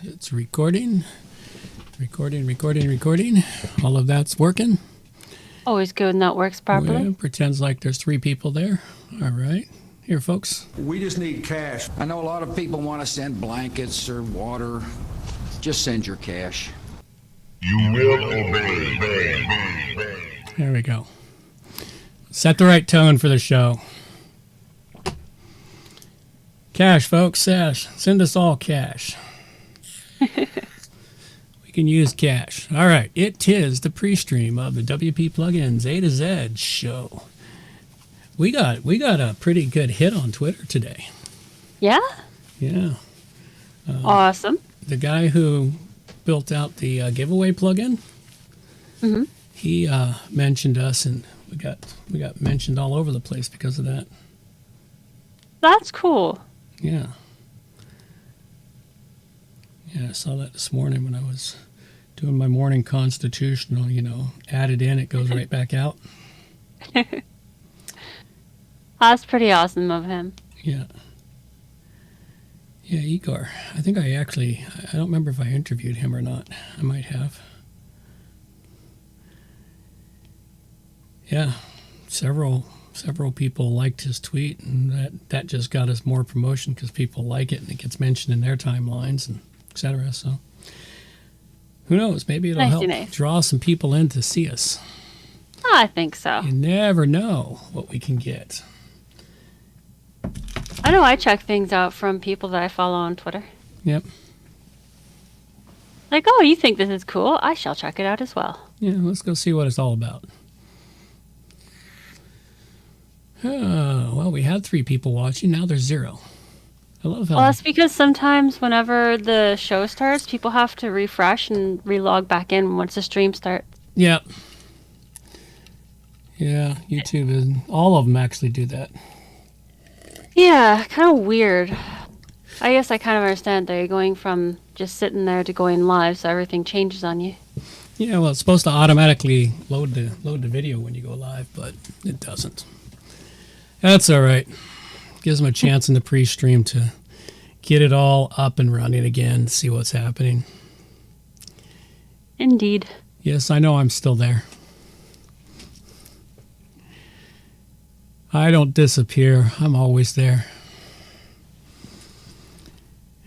It's recording. All of that's working. Always good when that works properly. Well, pretends like there's 3 people there. All right. Here, folks. We just need cash. I know a lot of people want to send blankets or water. Just send your cash. You will obey. There we go. Set the right tone for the show. Cash, folks. Send us all cash. We can use cash. All right. It is the pre-stream of the WP Plugins A to Z show. We got a pretty good hit on Twitter today. Yeah? Yeah. Awesome. The guy who built out the giveaway plugin, he mentioned us, and we got mentioned all over the place because of that. That's cool. Yeah. Yeah, I saw that this morning when I was doing my morning constitutional, added in, it goes right back out. That's pretty awesome of him. Yeah. Yeah, Igor. I think I don't remember if I interviewed him or not. I might have. Yeah, several people liked his tweet, and that just got us more promotion because people like it, and it gets mentioned in their timelines, and etc. So, who knows? Maybe it'll help draw some people in to see us. I think so. You never know what we can get. I know I check things out from people that I follow on Twitter. Yep. Like, oh, you think this is cool? I shall check it out as well. Yeah, let's go see what it's all about. Well, we had 3 people watching. Now there's 0. I love how... Well, that's because sometimes whenever the show starts, people have to refresh and relog back in once the stream starts. Yeah. Yeah, YouTube is... All of them actually do that. Yeah, kind of weird. I guess I kind of understand that you're going from just sitting there to going live, so everything changes on you. Yeah, well, it's supposed to automatically load the video when you go live, but it doesn't. That's all right. Gives them a chance in the pre-stream to get it all up and running again, see what's happening. Indeed. Yes, I know I'm still there. I don't disappear. I'm always there.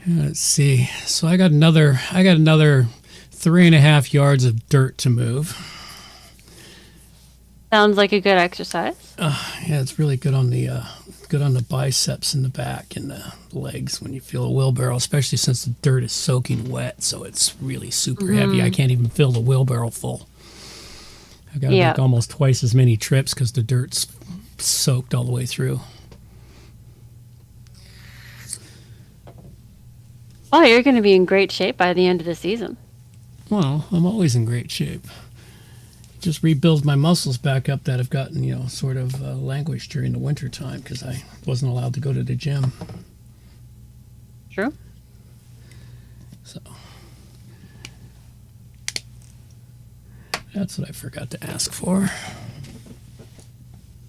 Let's see. So I got another 3.5 yards of dirt to move. Sounds like a good exercise. Yeah, it's really good on the biceps and the back and the legs when you feel a wheelbarrow, especially since the dirt is soaking wet, so it's really super heavy. I can't even fill the wheelbarrow full. I've got to make almost twice as many trips because the dirt's soaked all the way through. Oh, you're going to be in great shape by the end of the season. Well, I'm always in great shape. Just rebuild my muscles back up that have gotten, sort of languished during the winter time because I wasn't allowed to go to the gym. True. So that's what I forgot to ask for.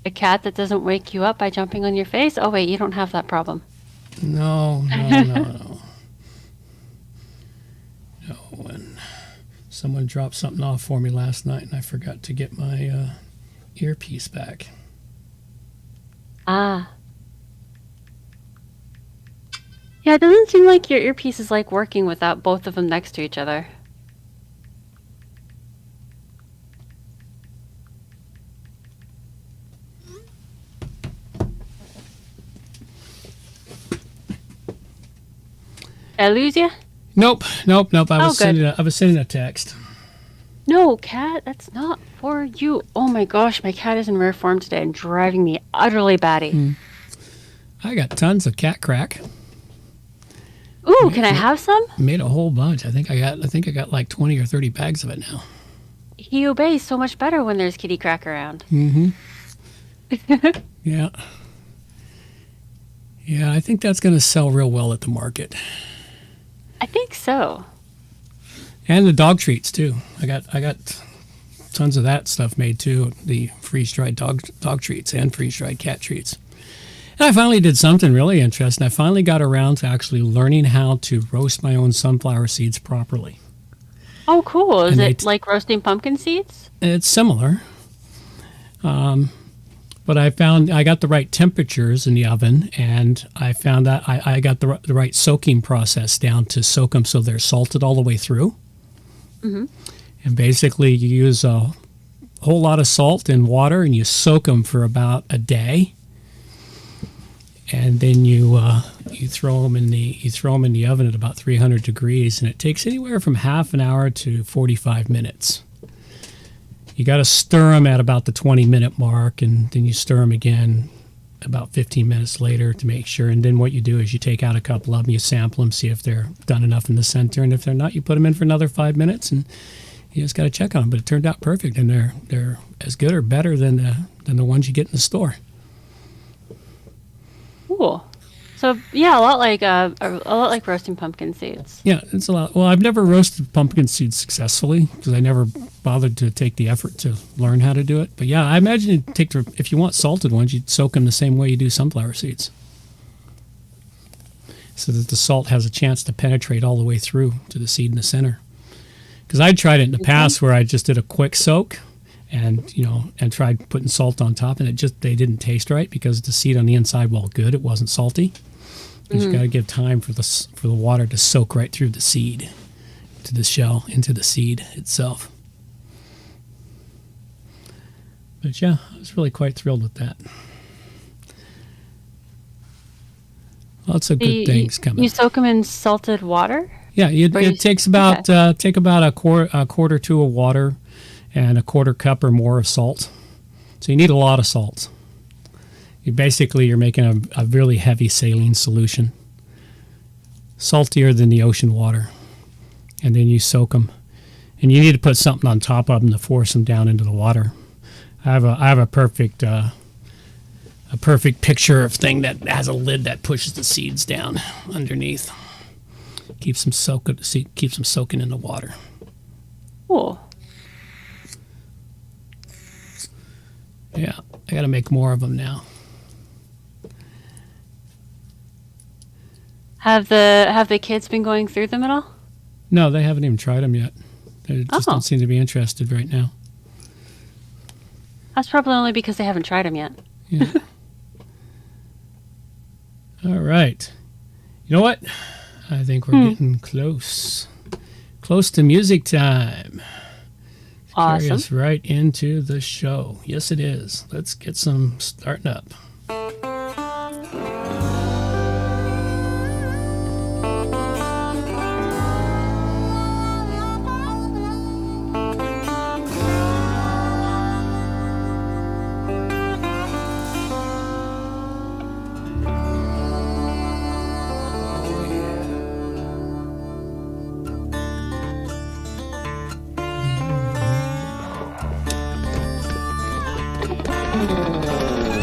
A cat that doesn't wake you up by jumping on your face? Oh, wait, you don't have that problem. No. No, and someone dropped something off for me last night, and I forgot to get my earpiece back. Ah. Yeah, it doesn't seem like your earpiece is like working without both of them next to each other. Did I lose you? Nope. I was sending a text. No, cat, that's not for you. Oh my gosh, my cat is in rare form today and driving me utterly batty. I got tons of cat crack. Ooh, can I have some? Made a whole bunch. I think I got like 20 or 30 bags of it now. He obeys so much better when there's kitty crack around. Yeah. Yeah, I think that's going to sell real well at the market. I think so. And the dog treats too. I got tons of that stuff made too. The freeze-dried dog treats and freeze-dried cat treats. And I finally did something really interesting. I finally got around to actually learning how to roast my own sunflower seeds properly. Oh, cool. Is And it like roasting pumpkin seeds? It's similar. But I found I got the right temperatures in the oven, and I found that I got the right soaking process down to soak them so they're salted all the way through. Mm-hmm. And basically, you use a whole lot of salt and water, and you soak them for about a day. And then you throw them in the oven at about 300 degrees, and it takes anywhere from half an hour to 45 minutes. You got to stir them at about the 20-minute mark, and then you stir them again about 15 minutes later to make sure. And then what you do is you take out a couple of them, you sample them, see if they're done enough in the center, and if they're not, you put them in for another 5 minutes, and you just got to check on them. But it turned out perfect, and they're as good or better than the ones you get in the store. Cool. So yeah, a lot like roasting pumpkin seeds. Yeah, it's a lot. Well, I've never roasted pumpkin seeds successfully because I never bothered to take the effort to learn how to do it. But yeah, I imagine if you want salted ones, you'd soak them the same way you do sunflower seeds, so that the salt has a chance to penetrate all the way through to the seed in the center. Because I tried it in the past where I just did a quick soak, and tried putting salt on top, and they didn't taste right because the seed on the inside, while good, it wasn't salty. You just got to give time for the water to soak right through the seed, to the shell, into the seed itself. But yeah, I was really quite thrilled with that. Lots of good things coming. You soak them in salted water? Yeah, it takes about a quarter to of water and a quarter cup or more of salt. So you need a lot of salt. You're making a really heavy saline solution, saltier than the ocean water, and then you soak them. And you need to put something on top of them to force them down into the water. I have a perfect picture of thing that has a lid that pushes the seeds down underneath. Keeps them soaking in the water. Cool. Yeah, I got to make more of them now. Have the kids been going through them at all? No, they haven't even tried them yet. They just don't seem to be interested right now. That's probably only because they haven't tried them yet. Yeah. All right. You know what? I think we're getting close to music time. Awesome. Carry us right into the show. Yes, it is. Let's get some starting up.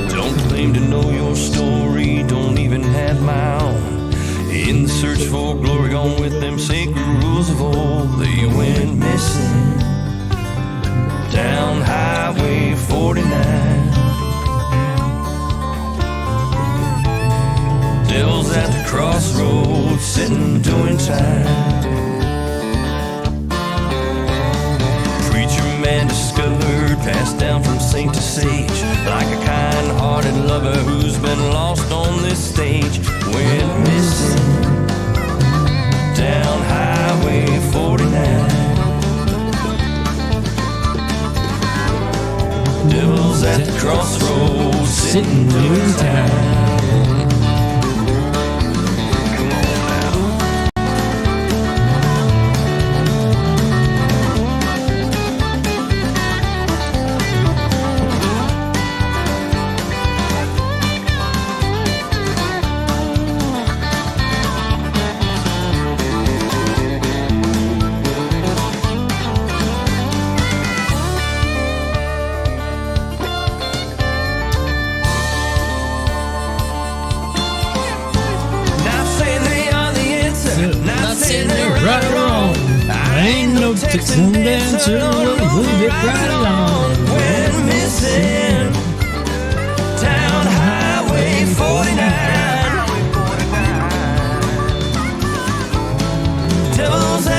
Don't claim to know your story, don't even have my own. In the search for glory, gone with them sacred rules of old. They went missing down Highway 49. Devil's at the crossroads, sitting doing time. Preacher man discovered, passed down from saint to sage, like a kind-hearted lover who's been lost on this stage. Went missing down Highway 49. Devil's at the crossroads, sitting doing time. Texan dancer will move it right along. Went missing down Highway 49.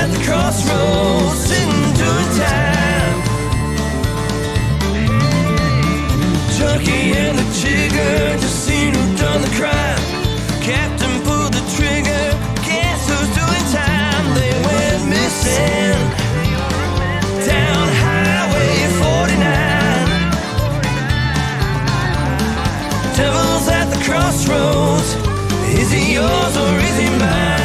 at the crossroads, sitting doing time. Turkey and the jigger, just seen who done the crime. Captain pulled the trigger, guess who's doing time? They went missing down Highway 49. Devil's at the crossroads, is he yours or is he mine?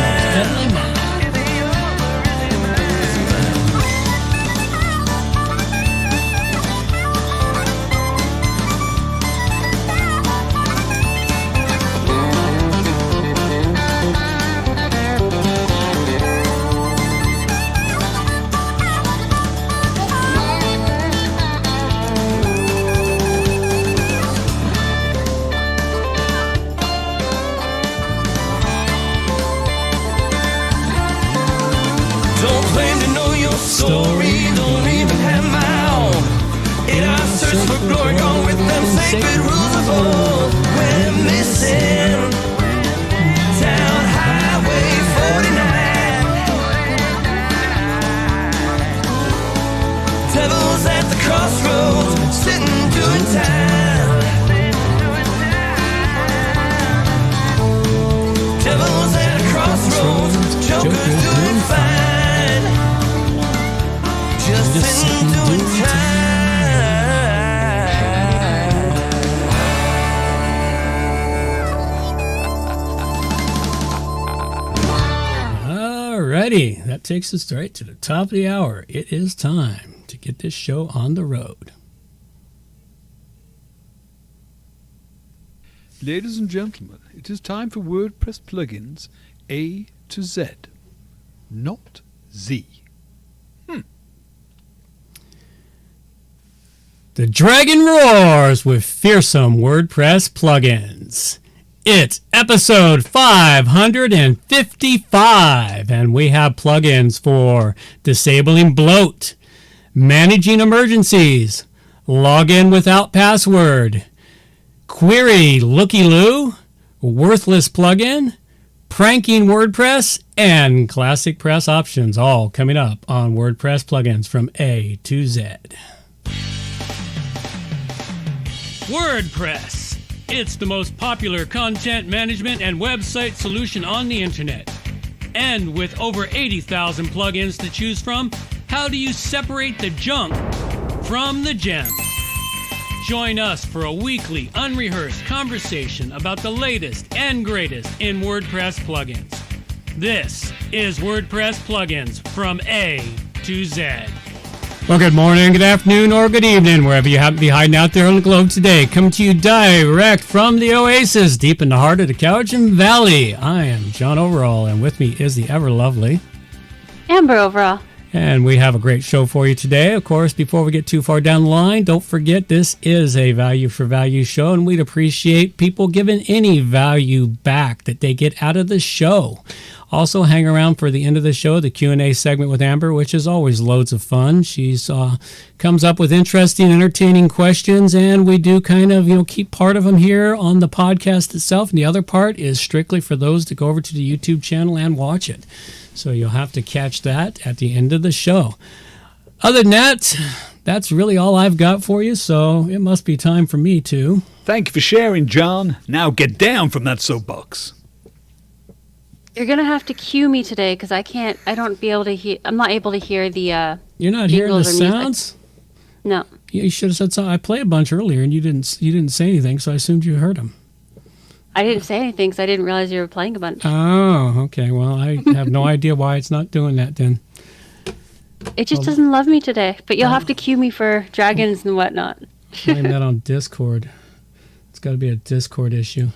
Story, don't even have my own. In our search for glory, gone with them sacred rules of old. We're missing down Highway 49. Devil's at the crossroads, sitting doing time. Devil's at the crossroads, Joker's doing fine. Just sitting doing Alrighty, that takes us right to the top of the hour. It is time to get this show on the road. Ladies and gentlemen, it is time for WordPress plugins A to Z, not Z. The dragon roars with fearsome WordPress plugins. It's episode 555, and we have plugins for disabling bloat, managing emergencies, login without password, query Looky-Loo, worthless plugin, pranking WordPress, and ClassicPress options, all coming up on WordPress plugins from A to Z. WordPress. It's the most popular content management and website solution on the internet. And with over 80,000 plugins to choose from, how do you separate the junk from the gems? Join us for a weekly, unrehearsed conversation about the latest and greatest in WordPress plugins. This is WordPress plugins from A to Z. Well, good morning, good afternoon, or good evening, wherever you happen to be hiding out there on the globe today. Coming to you direct from the oasis, deep in the heart of the Cowichan Valley. I am John Overall, and with me is the ever lovely Amber Overall. And we have a great show for you today. Of course, before we get too far down the line, don't forget this is a value for value show, and we'd appreciate people giving any value back that they get out of the show. Also, hang around for the end of the show, the Q&A segment with Amber, which is always loads of fun. She's comes up with interesting, entertaining questions, and we do kind of keep part of them here on the podcast itself, and the other part is strictly for those that go over to the YouTube channel and watch it. So you'll have to catch that at the end of the show. Other than that, that's really all I've got for you, so it must be time for me to... Thank you for sharing, John. Now get down from that soapbox. You're going to have to cue me today because I'm not able to hear the You're not hearing the sounds? No. You should have said something. I played a bunch earlier and you didn't say anything, so I assumed you heard them. I didn't say anything because I didn't realize you were playing a bunch. Oh, okay. Well, I have no idea why it's not doing that then. It just doesn't love me today, but you'll have to cue me for dragons and whatnot. Blame that on Discord. It's got to be a Discord issue.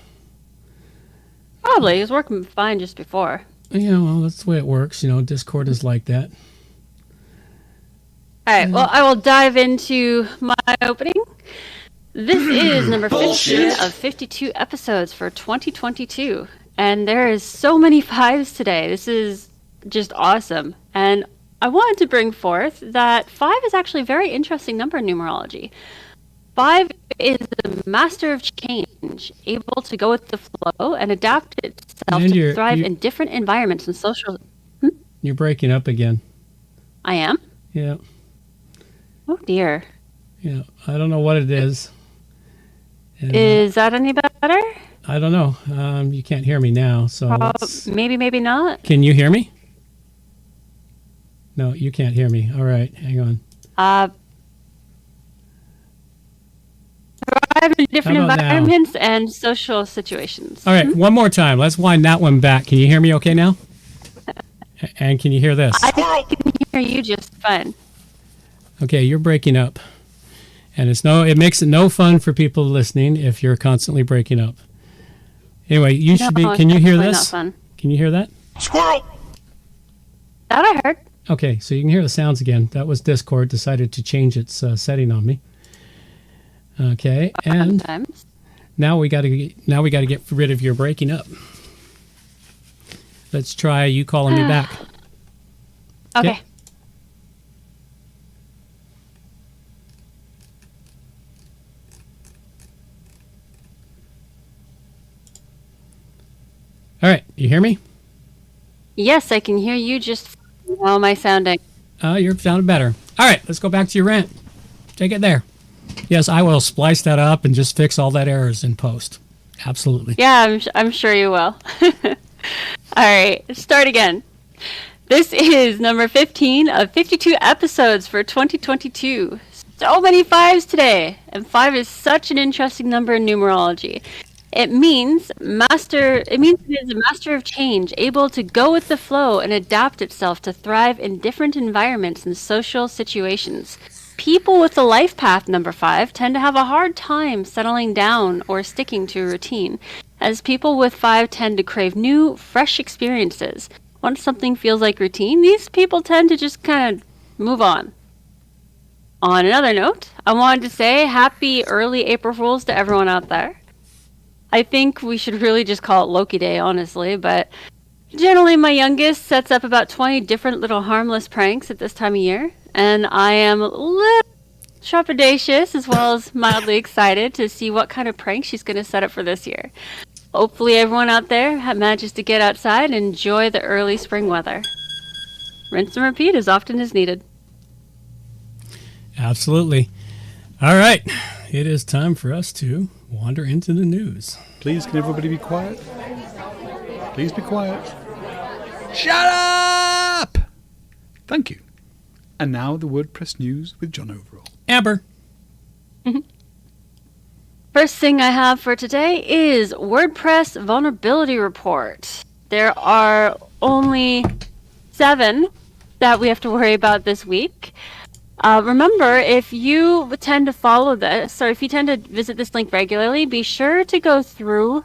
Probably. It was working fine just before. Yeah, well, that's the way it works. Discord is like that. All right. Well, I will dive into my opening. This is number 50 of 52 episodes for 2022. And there is so many fives today. This is just awesome. And I wanted to bring forth that 5 is actually a very interesting number in numerology. 5 is the master of change, able to go with the flow and adapt itself to thrive in different environments and social... You're breaking up again. I am? Yeah. Oh, dear. Yeah. I don't know what it is. And, Is that any better? I don't know. You can't hear me now, so Maybe, maybe not. can you hear me? No, you can't hear me. All right, hang on. Thrive in different How about now? environments and social situations. All right, one more time. Let's wind that one back. Can you hear me okay now? And can you hear this? I can hear you just fine. Okay, you're breaking up. And it makes it no fun for people listening if you're constantly breaking up. Anyway, you should be. No, Can you hear definitely this? not fun. Can you hear that? Squirrel! That I heard. Okay, so you can hear the sounds again. That was Discord decided to change its setting on me. Okay, and Sometimes. now we got to get rid of your breaking up. Let's try you calling me back. Okay. Yep. All right, you hear me? Yes, I can hear you just. How am I sounding? You're sounding better. All right, let's go back to your rant. Take it there. Yes, I will splice that up and just fix all that errors in post. Absolutely. Yeah, I'm sure you will. All right, start again. This is number 15 of 52 episodes for 2022. So many fives today, and 5 is such an interesting number in numerology. It means it is a master of change, able to go with the flow and adapt itself to thrive in different environments and social situations. People with the life path number 5 tend to have a hard time settling down or sticking to a routine, as people with 5 tend to crave new, fresh experiences. Once something feels like routine, these people tend to just kind of move on. On another note, I wanted to say happy early April Fools to everyone out there. I think we should really just call it Loki Day, honestly, but generally my youngest sets up about 20 different little harmless pranks at this time of year, and I am a little trepidatious as well as mildly excited to see what kind of prank she's going to set up for this year. Hopefully everyone out there manages to get outside and enjoy the early spring weather. Rinse and repeat as often as needed. Absolutely. All right, it is time for us to wander into the news. Please, can everybody be quiet? Please be quiet. Shut up! Thank you. And now the WordPress news with John Overall. Amber. First thing I have for today is WordPress vulnerability report. There are only 7 that we have to worry about this week. Remember, if you tend to follow this, or if you tend to visit this link regularly, be sure to go through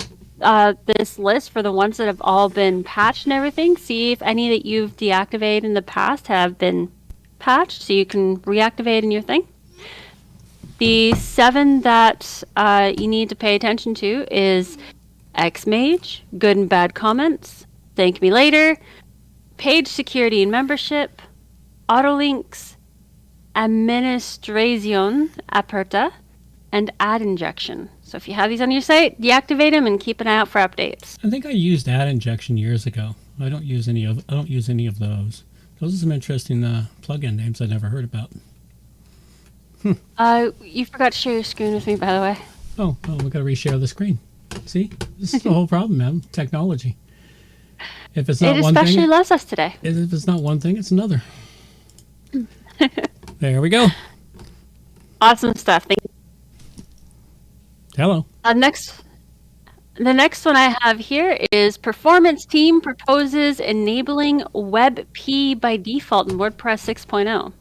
this list for the ones that have all been patched and everything. See if any that you've deactivated in the past have been patched, so you can reactivate in your thing. The 7 that you need to pay attention to is Xmage, good and bad comments, thank me later, page security and membership, autolinks, administración aperta, and ad injection. So if you have these on your site, deactivate them and keep an eye out for updates. I think I used ad injection years ago. I don't use any of those. Those are some interesting plugin names I never heard about. You forgot to share your screen with me, by the way. Oh, well, we got to reshare the screen. See, this is the whole problem, man. Technology. If it's not It one especially thing, loves us today. if it's not one thing, it's another. There we go. Awesome stuff. Thank you. Hello. The next one I have here is Performance Team proposes enabling WebP by default in WordPress 6.0.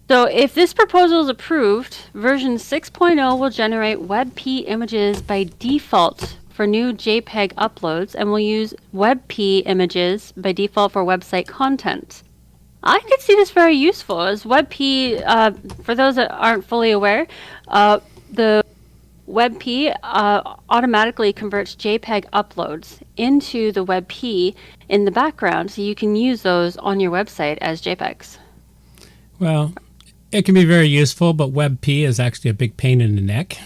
So if this proposal is approved, version 6.0 will generate WebP images by default for new JPEG uploads and will use WebP images by default for website content. I could see this very useful as WebP, for those that aren't fully aware, the WebP automatically converts JPEG uploads into the WebP in the background, so you can use those on your website as JPEGs. Well, it can be very useful, but WebP is actually a big pain in the neck.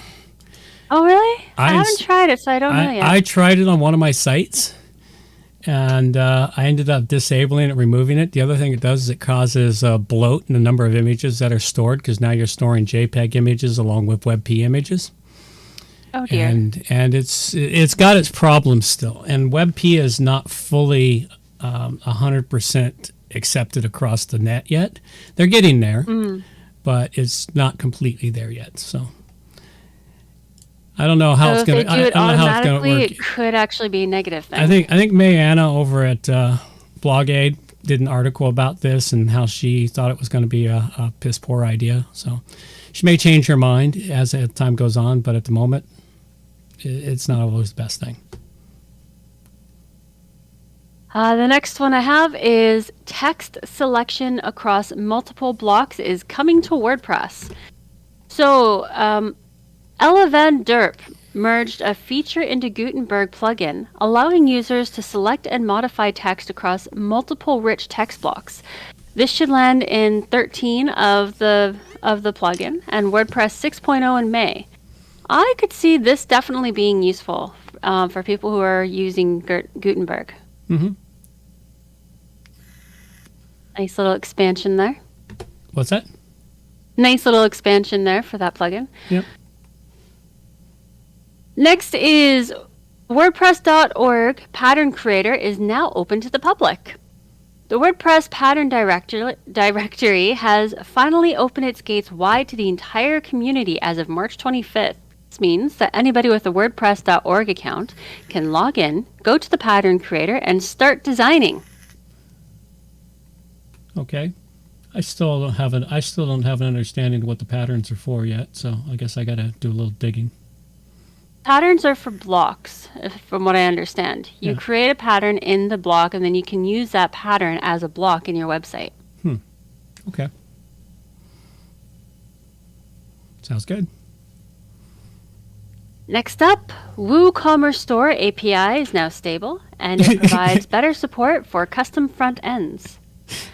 Oh, really? I I haven't tried it, so I don't know yet. I tried it on one of my sites, and I ended up disabling it, removing it. The other thing it does is it causes bloat in the number of images that are stored, because now you're storing JPEG images along with WebP images. Oh dear. And it's got its problems still. And WebP is not fully 100% accepted across the net yet. They're getting there, but it's not completely there yet. So I don't know how it's going to. So if they do it automatically, work. it could actually be a negative thing. I think Mariana over at BlogAid did an article about this and how she thought it was going to be a piss poor idea. So she may change her mind as time goes on, but at the moment, it's not always the best thing. The next one I have is text selection across multiple blocks is coming to WordPress. So, Ella Van Derp merged a feature into Gutenberg plugin, allowing users to select and modify text across multiple rich text blocks. This should land in 13 of the plugin and WordPress 6.0 in May. I could see this definitely being useful for people who are using Gutenberg. Mm-hmm. Nice little expansion there. What's that? Nice little expansion there for that plugin. Yep. Next is WordPress.org Pattern Creator is now open to the public. The WordPress pattern directory has finally opened its gates wide to the entire community as of March 25th. This means that anybody with a WordPress.org account can log in, go to the pattern creator, and start designing. Okay. I still don't have an understanding of what the patterns are for yet, so I guess I got to do a little digging. Patterns are for blocks, from what I understand. You Yeah. create a pattern in the block, and then you can use that pattern as a block in your website. Okay. Sounds good. Next up, WooCommerce Store API is now stable, and it provides better support for custom front ends.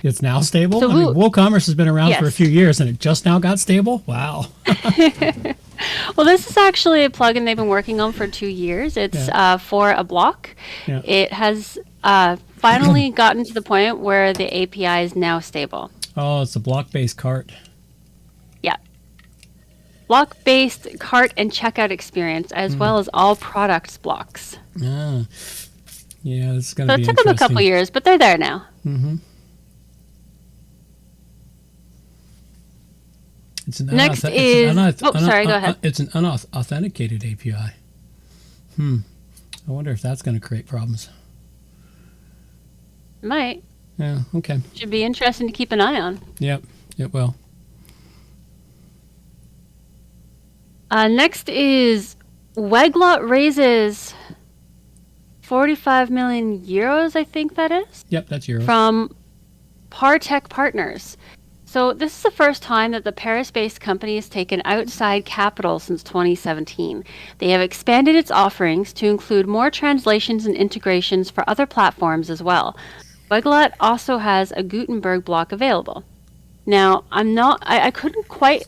It's now stable? So I mean, WooCommerce has been around for a Yes. few years, and it just now got stable? Wow. Well, this is actually a plugin they've been working on for 2 years. It's for a block. Yeah. It has finally gotten to the point where the API is now stable. Oh, it's a block-based cart. Yeah. Block-based cart and checkout experience, as well as all products blocks. Ah. Yeah, this is going So to be it took them a couple interesting. years, but they're there now. Mm-hmm. It's an Next is... sorry, go ahead. It's an unauthenticated API. I wonder if that's going to create problems. Might. Yeah, okay. Should be interesting to keep an eye on. Yep, it will. Next is Weglot raises 45 million euros, I think that is, Yep, that's yours. from Partech Partners. So this is the first time that the Paris-based company has taken outside capital since 2017. They have expanded its offerings to include more translations and integrations for other platforms as well. Weglot also has a Gutenberg block available. Now, I couldn't quite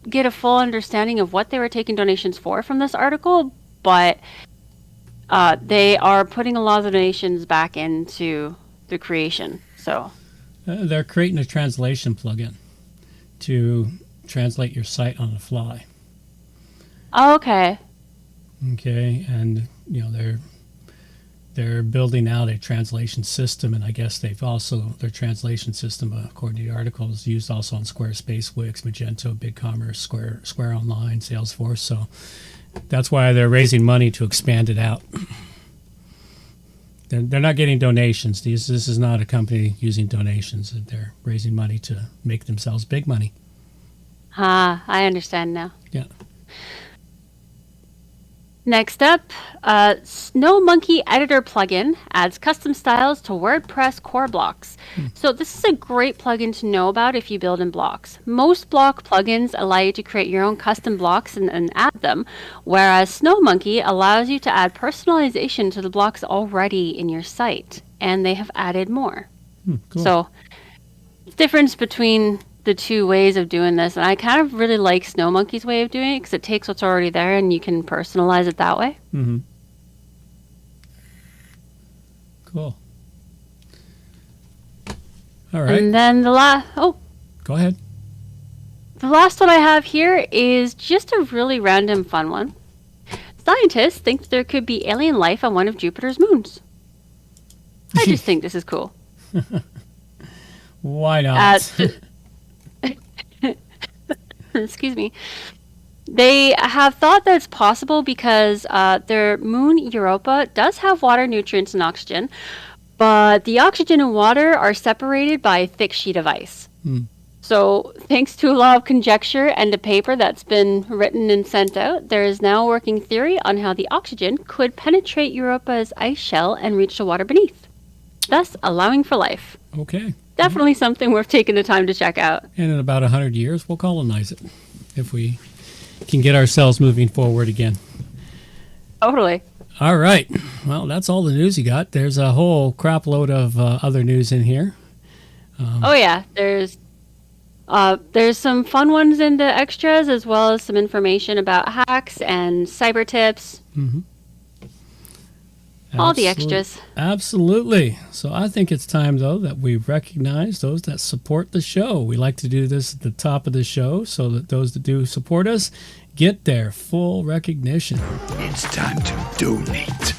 get a full understanding of what they were taking donations for from this article, but they are putting a lot of the donations back into the creation. So They're creating a translation plugin to translate your site on the fly. oh, okay. Okay, and they're building out a translation system, and I guess their translation system, according to the article, is used also on Squarespace, Wix, Magento, BigCommerce, Square Online, Salesforce. So that's why they're raising money to expand it out. They're not getting donations. This is not a company using donations. They're raising money to make themselves big money. I understand now. Yeah. Next up, SnowMonkey Editor plugin adds custom styles to WordPress core blocks. So this is a great plugin to know about if you build in blocks. Most block plugins allow you to create your own custom blocks and add them, whereas SnowMonkey allows you to add personalization to the blocks already in your site, and they have added more. Cool. So, difference between the two ways of doing this, and I kind of really like SnowMonkey's way of doing it because it takes what's already there and you can personalize it that way. Cool. All right. And then Go ahead. the last one I have here is just a really random fun one. Scientists think there could be alien life on one of Jupiter's moons. I just think this is cool. Why not? Excuse me. They have thought that it's possible because their moon Europa does have water, nutrients, and oxygen, but the oxygen and water are separated by a thick sheet of ice. So thanks to a lot of conjecture and a paper that's been written and sent out, there is now a working theory on how the oxygen could penetrate Europa's ice shell and reach the water beneath, thus allowing for life. Okay. Definitely something worth taking the time to check out. And in about 100 years, we'll colonize it if we can get ourselves moving forward again. Totally. All right. Well, that's all the news you got. There's a whole crap load of other news in here. Oh yeah, there's some fun ones in the extras, as well as some information about hacks and cyber tips. All the extras. Absolutely. So I think it's time, though, that we recognize those that support the show. We like to do this at the top of the show so that those that do support us get their full recognition. It's time to donate to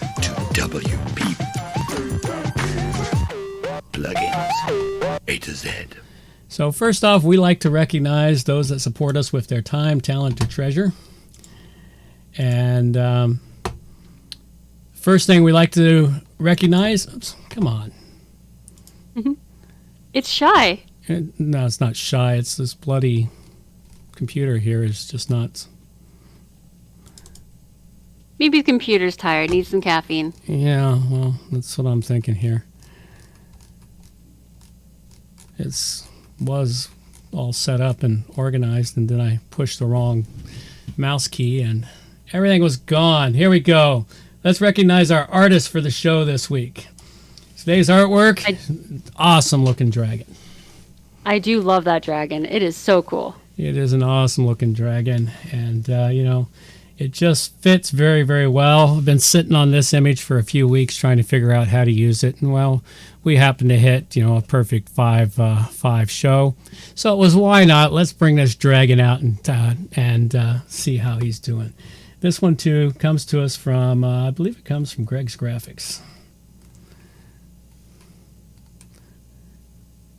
WP Plugins A to Z. So first off, we like to recognize those that support us with their time, talent, or treasure. And first thing we like to recognize, come on. It's shy. No, it's not shy. It's this bloody computer here is just not. Maybe the computer's tired, needs some caffeine. Yeah, well, that's what I'm thinking here. Was all set up and organized, and then I pushed the wrong mouse key and everything was gone. Here we go. Let's recognize our artist for the show this week. Today's artwork, awesome looking dragon. I do love that dragon. It is so cool. It is an awesome looking dragon, and it just fits very, very well. I've been sitting on this image for a few weeks trying to figure out how to use it, and well, we happened to hit a perfect five show. So it was, why not? Let's bring this dragon out and see how he's doing. This one too comes to us from I believe it comes from Greg's Graphics.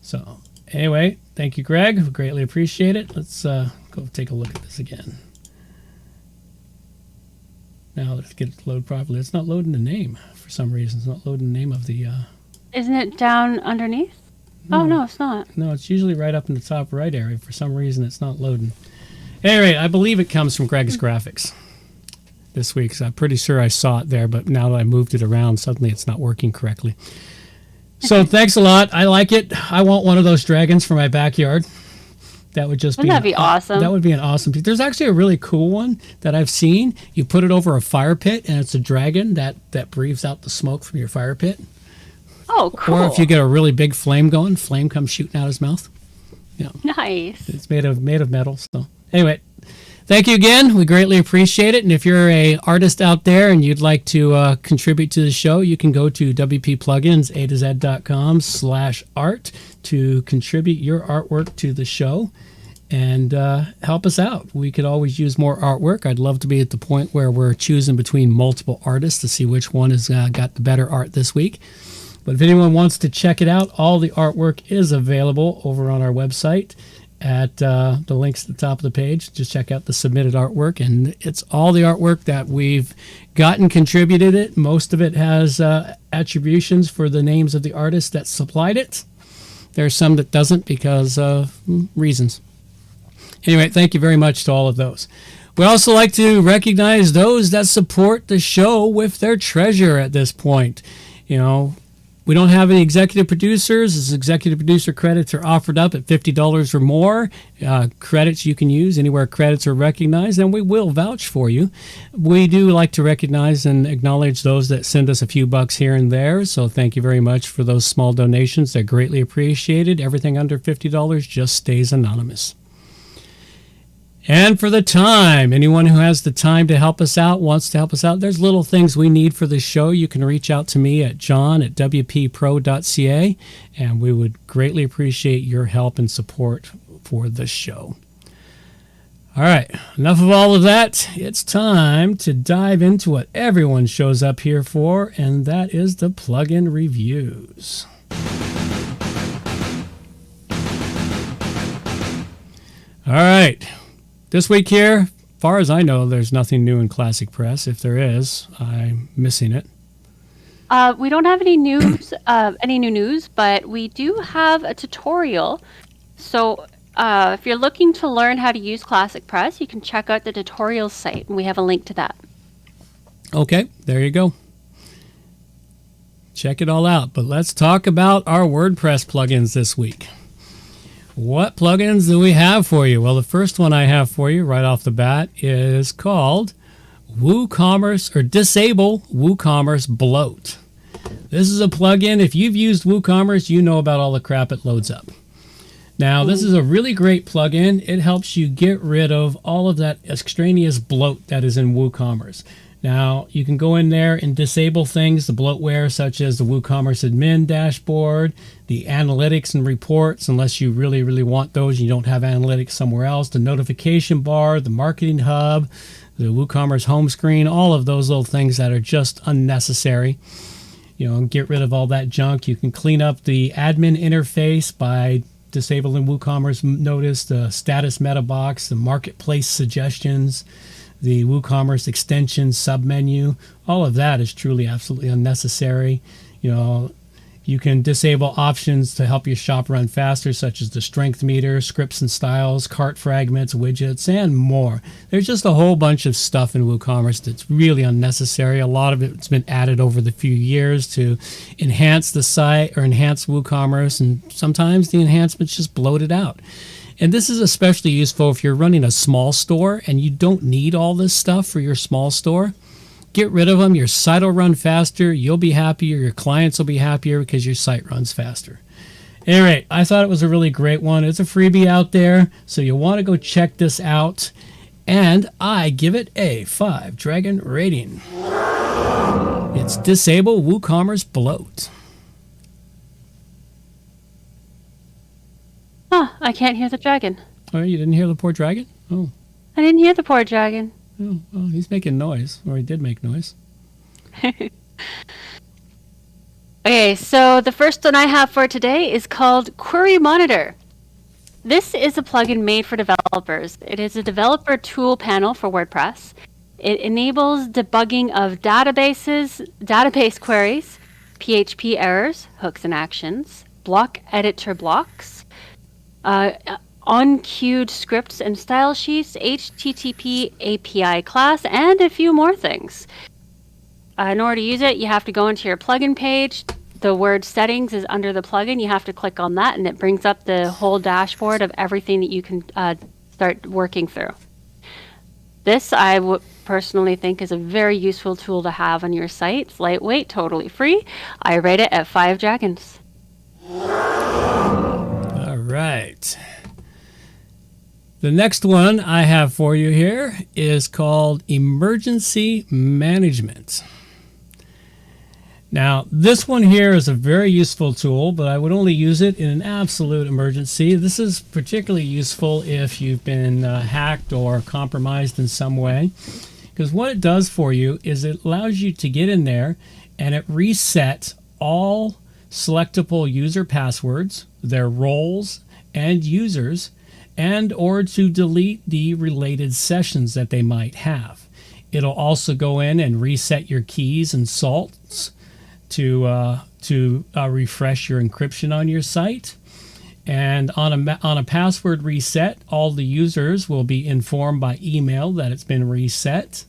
So anyway, thank you, Greg. We greatly appreciate it. Let's go take a look at this again. Now let's get it to load properly. It's not loading the name for some reason. It's not loading the name of the. Isn't it down underneath? No. Oh, no, it's not. No, it's usually right up in the top right area. For some reason, it's not loading. Anyway, I believe it comes from Greg's Graphics this week. So I'm pretty sure I saw it there, but now that I moved it around, suddenly it's not working correctly. So thanks a lot. I like it. I want one of those dragons for my backyard. That would just Wouldn't that be awesome? That would be an awesome piece. There's actually a really cool one that I've seen. You put it over a fire pit, and it's a dragon that breathes out the smoke from your fire pit. Oh, cool. Or if you get a really big flame going, flame comes shooting out his mouth. Yeah. Nice. It's made of metal. So anyway, thank you again. We greatly appreciate it. And if you're a artist out there and you'd like to contribute to the show, you can go to wppluginsa2z.com/art to contribute your artwork to the show and help us out. We could always use more artwork. I'd love to be at the point where we're choosing between multiple artists to see which one has got the better art this week. But if anyone wants to check it out, all the artwork is available over on our website at the links at the top of the page. Just check out the submitted artwork, and it's all the artwork that we've gotten contributed it. Most of it has attributions for the names of the artists that supplied it. There's some that doesn't because of reasons. Anyway, thank you very much to all of those. We also like to recognize those that support the show with their treasure at this point. We don't have any executive producers. As executive producer credits are offered up at $50 or more. Credits you can use anywhere credits are recognized, and we will vouch for you. We do like to recognize and acknowledge those that send us a few bucks here and there, so thank you very much for those small donations. They're greatly appreciated. Everything under $50 just stays anonymous. And for the time, anyone who has the time to help us out, wants to help us out, there's little things we need for this show. You can reach out to me at john@wppro.ca, and we would greatly appreciate your help and support for this show. All right, enough of all of that. It's time to dive into what everyone shows up here for, and that is the plugin reviews. All right. This week here, far as I know, there's nothing new in ClassicPress. If there is, I'm missing it. We don't have any news, any new news, but we do have a tutorial. So if you're looking to learn how to use ClassicPress, you can check out the tutorials site, and we have a link to that. Okay, there you go. Check it all out. But let's talk about our WordPress plugins this week. What plugins do we have for you? Well, the first one I have for you right off the bat is called WooCommerce, or Disable WooCommerce Bloat. This is a plugin. If you've used WooCommerce, you know about all the crap it loads up. Now, this is a really great plugin. It helps you get rid of all of that extraneous bloat that is in WooCommerce. Now, you can go in there and disable things, the bloatware, such as the WooCommerce admin dashboard, the analytics and reports, unless you really, really want those. You don't have analytics somewhere else. The notification bar, the marketing hub, the WooCommerce home screen, all of those little things that are just unnecessary. You know, get rid of all that junk. You can clean up the admin interface by disabling WooCommerce Notice, the status meta box, the marketplace suggestions, the WooCommerce extension submenu. All of that is truly absolutely unnecessary. You know, you can disable options to help your shop run faster, such as the strength meter, scripts and styles, cart fragments, widgets, and more. There's just a whole bunch of stuff in WooCommerce that's really unnecessary. A lot of it's been added over the few years to enhance the site or enhance WooCommerce, and sometimes the enhancements just bloat it out. And this is especially useful if you're running a small store and you don't need all this stuff for your small store. Get rid of them. Your site will run faster. You'll be happier. Your clients will be happier because your site runs faster. Anyway, I thought it was a really great one. It's a freebie out there, so you'll want to go check this out. And I give it a 5 dragon rating. It's Disable WooCommerce Bloat. Huh, I can't hear the dragon. Oh, you didn't hear the poor dragon? Oh, I didn't hear the poor dragon. oh, well, he's making noise, or he did make noise. Okay, so the first one I have for today is called Query Monitor. This is a plugin made for developers. It is a developer tool panel for WordPress. It enables debugging of database queries, PHP errors, hooks and actions, block editor blocks, on-queued scripts and style sheets, HTTP API class, and a few more things. In order to use it, you have to go into your plugin page. The word settings is under the plugin. You have to click on that, and it brings up the whole dashboard of everything that you can start working through. This, I would personally think, is a very useful tool to have on your site. It's lightweight, totally free. I rate it at 5 dragons. All right. The next one I have for you here is called Emergency Management. Now, this one here is a very useful tool, but I would only use it in an absolute emergency. This is particularly useful if you've been hacked or compromised in some way, because what it does for you is it allows you to get in there and it resets all selectable user passwords, their roles and users, and or to delete the related sessions that they might have. It'll also go in and reset your keys and salts to refresh your encryption on your site. And on a password reset, all the users will be informed by email that it's been reset.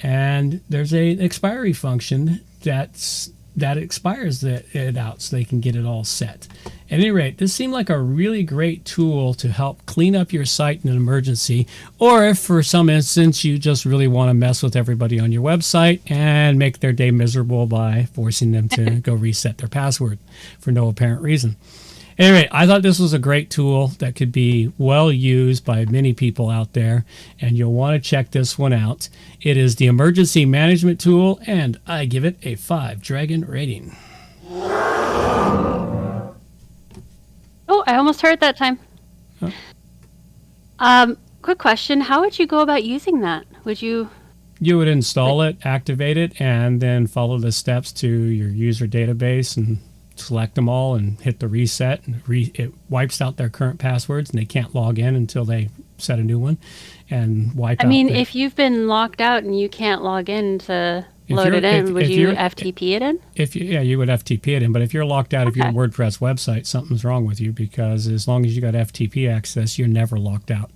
And there's an expiry function that expires it out so they can get it all set. At any rate, this seemed like a really great tool to help clean up your site in an emergency, or if for some instance you just really want to mess with everybody on your website and make their day miserable by forcing them to go reset their password for no apparent reason. Anyway, I thought this was a great tool that could be well used by many people out there, and you'll want to check this one out. It is the Emergency Management Tool, and I give it a 5 Dragon rating. Oh, I almost heard that time. Huh? Quick question. How would you go about using that? Would you... You would install it, activate it, and then follow the steps to your user database and select them all and hit the reset. And it wipes out their current passwords, and they can't log in until they set a new one and wipe out. I mean, if you've been locked out and you can't log in to load it in, would you FTP it in? You would FTP it in. But if you're locked out of your WordPress website, something's wrong with you, because as long as you got FTP access, you're never locked out.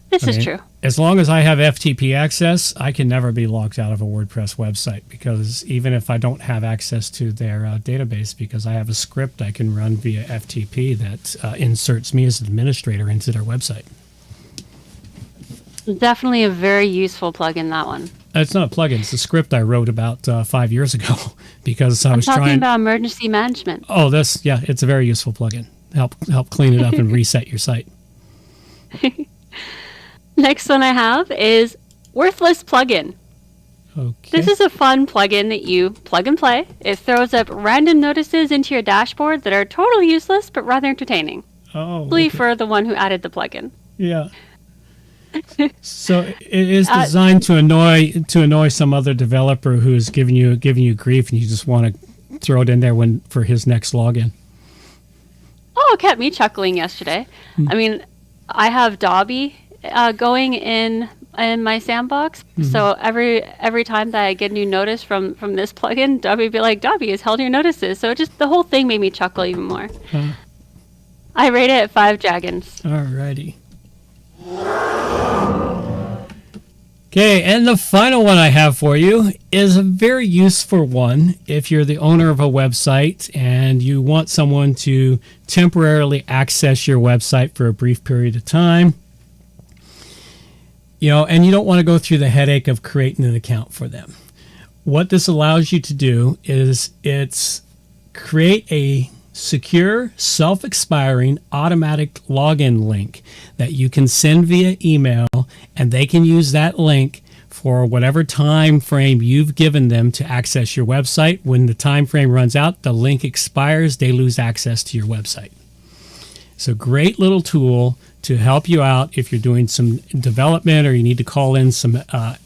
This is true. As long as I have FTP access, I can never be locked out of a WordPress website, because even if I don't have access to their database, because I have a script I can run via FTP that inserts me as an administrator into their website. Definitely a very useful plugin, that one. It's not a plugin. It's a script I wrote about 5 years ago because I was talking about emergency management. Oh, it's a very useful plugin. Help clean it up and reset your site. Next one I have is Worthless Plugin. Okay. This is a fun plugin that you plug and play. It throws up random notices into your dashboard that are totally useless but rather entertaining. Probably for the one who added the plugin. Yeah. So it is designed to annoy some other developer who's giving you grief, and you just want to throw it in there for his next login. Oh, it kept me chuckling yesterday. I mean, I have Dobby going in my sandbox. So every time that I get a new notice from this plugin, Dobby would be like, Dobby has held your notices. So the whole thing made me chuckle even more. I rate it at 5 dragons. Alrighty. Okay, and the final one I have for you is a very useful one if you're the owner of a website and you want someone to temporarily access your website for a brief period of time. And you don't want to go through the headache of creating an account for them. What this allows you to do is create a secure, self-expiring, automatic login link that you can send via email, and they can use that link for whatever time frame you've given them to access your website. When the time frame runs out, the link expires, they lose access to your website. It's a great little tool to help you out if you're doing some development or you need to call in some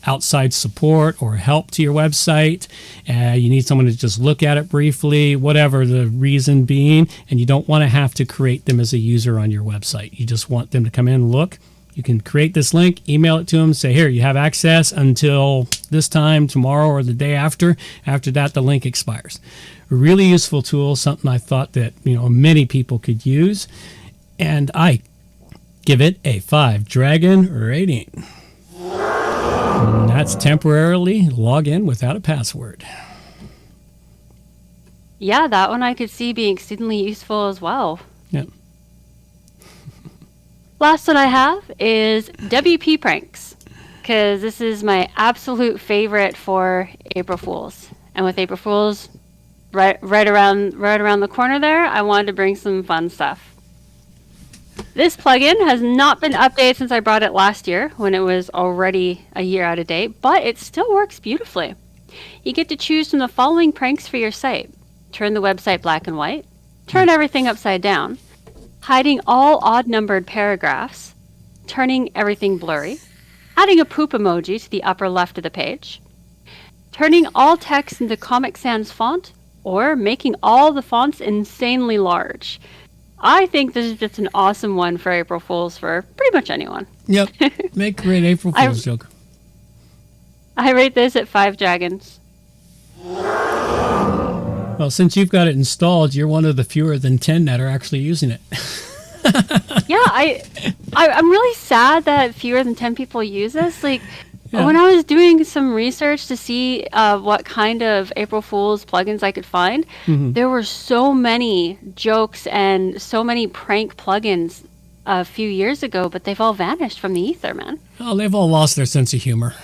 outside support or help to your website. You need someone to just look at it briefly, whatever the reason being, and you don't want to have to create them as a user on your website. You just want them to come in and look. You can create this link, email it to them, say, here, you have access until this time tomorrow or the day after. After that, the link expires. A really useful tool, something I thought that many people could use. And I give it a 5 dragon rating. And that's temporarily log in without a password. Yeah, that one I could see being exceedingly useful as well. Yep. Last one I have is WP Pranks, because this is my absolute favorite for April Fools. And with April Fools right around the corner there, I wanted to bring some fun stuff. This plugin has not been updated since I brought it last year, when it was already a year out of date, but it still works beautifully. You get to choose from the following pranks for your site. Turn the website black and white, turn everything upside down, hiding all odd-numbered paragraphs, turning everything blurry, adding a poop emoji to the upper left of the page, turning all text into Comic Sans font, or making all the fonts insanely large. I think this is just an awesome one for April Fools for pretty much anyone. Yep. Make a great April Fool's joke. I rate this at 5 dragons. Well, since you've got it installed, you're one of the fewer than 10 that are actually using it. Yeah, I'm really sad that fewer than 10 people use this. When I was doing some research to see what kind of April Fool's plugins I could find, there were so many jokes and so many prank plugins a few years ago, but they've all vanished from the ether, man. Oh, they've all lost their sense of humor.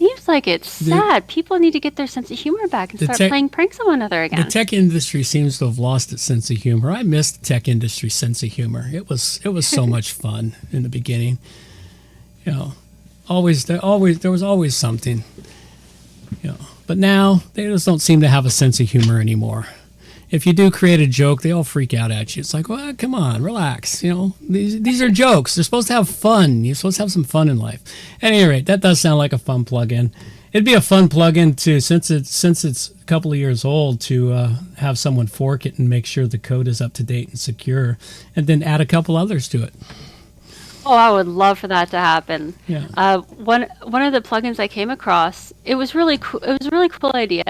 seems like it's sad. People need to get their sense of humor back and start playing pranks on one another again. The tech industry seems to have lost its sense of humor. I missed the tech industry sense of humor. It was so much fun in the beginning. You know, there was always something. You know, but now they just don't seem to have a sense of humor anymore. If you do create a joke, they all freak out at you. It's like, well, come on, relax. You know, these are jokes. They're supposed to have fun. You're supposed to have some fun in life. At any rate, that does sound like a fun plugin. It'd be a fun plugin to, since it's a couple of years old, to have someone fork it and make sure the code is up to date and secure, and then add a couple others to it. Oh, I would love for that to happen. Yeah. One of the plugins I came across, it was really cool. It was a really cool idea.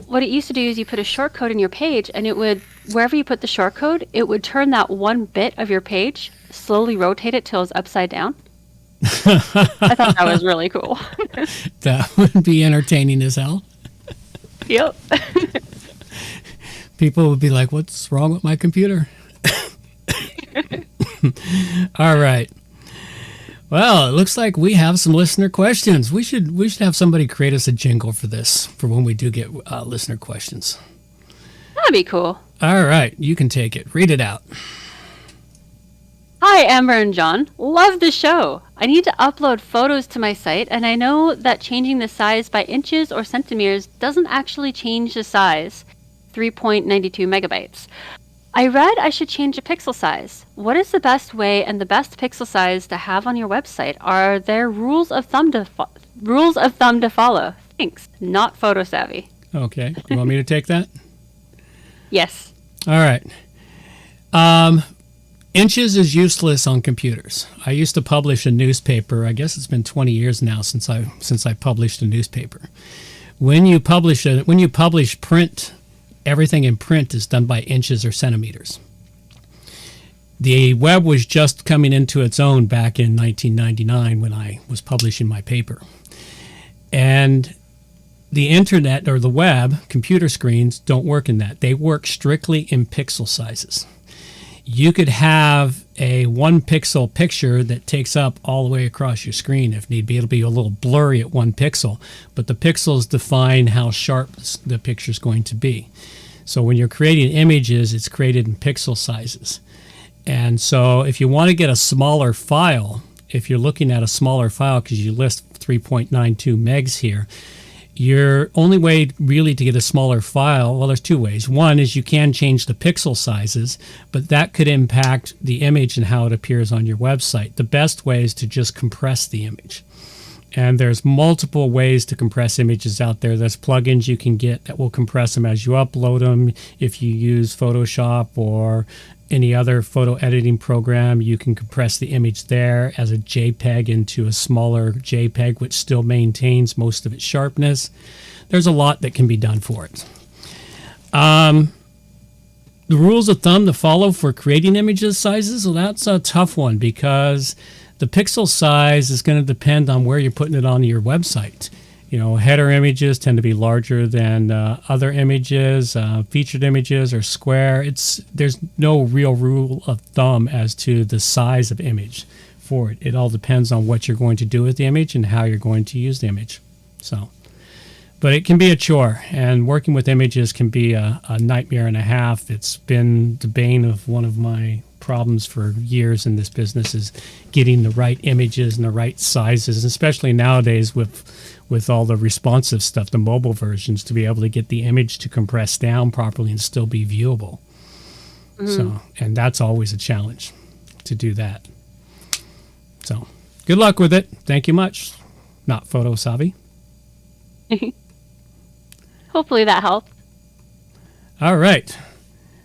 What it used to do is you put a short code in your page, and it would, wherever you put the short code, it would turn that one bit of your page, slowly rotate it till it's upside down. I thought that was really cool. That would be entertaining as hell. Yep. People would be like, "What's wrong with my computer?" All right. Well, it looks like we have some listener questions. We should have somebody create us a jingle for this, for when we do get listener questions. That'd be cool. All right, you can take it. Read it out. Hi, Amber and John. Love the show. I need to upload photos to my site, and I know that changing the size by inches or centimeters doesn't actually change the size, 3.92 megabytes. I read I should change the pixel size. What is the best way and the best pixel size to have on your website? Are there rules of thumb to follow? Thanks. Not photo savvy. Okay. You want me to take that? Yes. All right. Inches is useless on computers. I used to publish a newspaper. I guess it's been 20 years now since I published a newspaper. When you publish print, everything in print is done by inches or centimeters. The web was just coming into its own back in 1999 when I was publishing my paper. And the internet or the web, computer screens, don't work in that. They work strictly in pixel sizes. You could have a 1 pixel picture that takes up all the way across your screen if need be. It'll be a little blurry at 1 pixel, but the pixels define how sharp the picture is going to be. So when you're creating images, it's created in pixel sizes. And so if you want to get a smaller file, if you're looking at a smaller file because you list 3.92 megs here, your only way really to get a smaller file, well, there's two ways. One is you can change the pixel sizes, but that could impact the image and how it appears on your website. The best way is to just compress the image. And there's multiple ways to compress images out there. There's plugins you can get that will compress them as you upload them. If you use Photoshop or any other photo editing program, you can compress the image there as a JPEG into a smaller JPEG, which still maintains most of its sharpness. There's a lot that can be done for it. The rules of thumb to follow for creating images sizes, well, that's a tough one because the pixel size is going to depend on where you're putting it on your website. You know, header images tend to be larger than other images. Featured images are square. There's no real rule of thumb as to the size of image for it. It all depends on what you're going to do with the image and how you're going to use the image. But it can be a chore, and working with images can be a nightmare and a half. It's been the bane of one of my problems for years in this business is getting the right images and the right sizes, especially nowadays with all the responsive stuff, the mobile versions, to be able to get the image to compress down properly and still be viewable. So, and that's always a challenge to do that. So, good luck with it. Thank you much. Not photo savvy. Hopefully that helped. All right.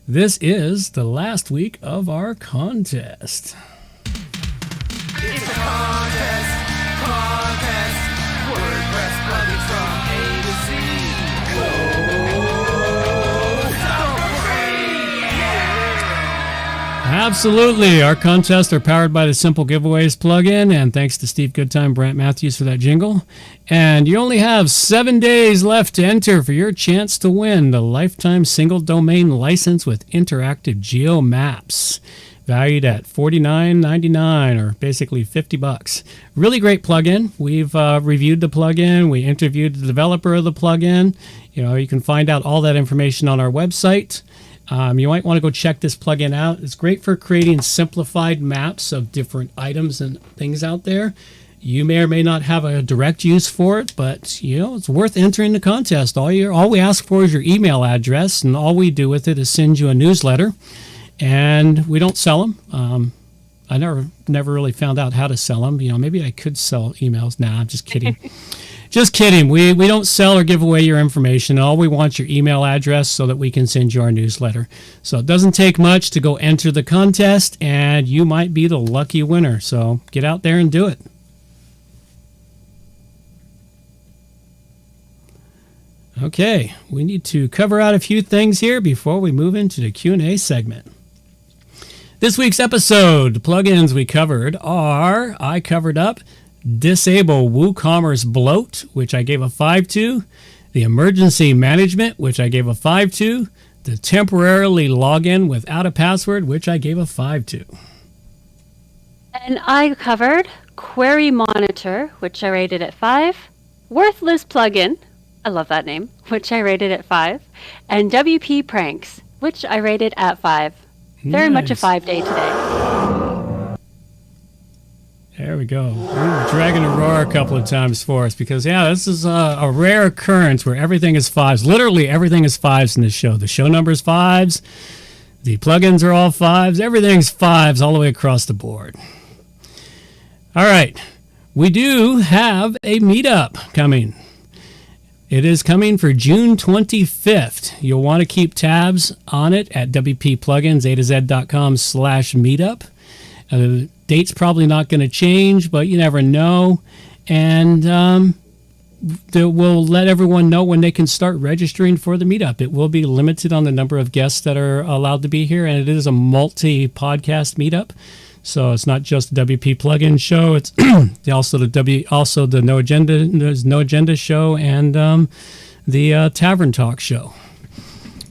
This is the last week of our contest. It's a contest, WordPress plugins from A to Z. Absolutely. Our contests are powered by the Simple Giveaways plugin, and thanks to Steve Goodtime, Brant Matthews for that jingle. And you only have 7 days left to enter for your chance to win the lifetime single domain license with interactive geo maps. valued at $49.99, or basically $50. Really great plugin. We've reviewed the plugin. We interviewed the developer of the plugin. You can find out all that information on our website. You might want to go check this plugin out. It's great for creating simplified maps of different items and things out there. You may or may not have a direct use for it, but it's worth entering the contest. All we ask for is your email address, and all we do with it is send you a newsletter. And we don't sell them. I never really found out how to sell them. Maybe I could sell emails. Nah, I'm just kidding. Just kidding. We don't sell or give away your information. All we want is your email address so that we can send you our newsletter. So it doesn't take much to go enter the contest, and you might be the lucky winner. So get out there and do it. Okay, we need to cover out a few things here before we move into the Q&A segment. This week's episode, the plugins we covered are, I covered up Disable WooCommerce Bloat, which I gave a 5 to, the Emergency Management, which I gave a 5 to, the Temporarily Login Without a Password, which I gave a 5 to. And I covered Query Monitor, which I rated at 5, Worthless Plugin, I love that name, which I rated at 5, and WP Pranks, which I rated at 5. Very much a 5-day today. There we go. We were dragging Aurora a couple of times for us because, this is a rare occurrence where everything is 5s. Literally everything is 5s in this show. The show number is 5s. The plugins are all 5s. Everything's 5s all the way across the board. All right. We do have a meetup coming. It is coming for June 25th. You'll want to keep tabs on it at wpplugins.com/meetup. The date's probably not going to change, but you never know. And we'll let everyone know when they can start registering for the meetup. It will be limited on the number of guests that are allowed to be here, and it is a multi-podcast meetup. So it's not just the WP plugin show. It's also the No Agenda. There's No Agenda show and the Tavern Talk show.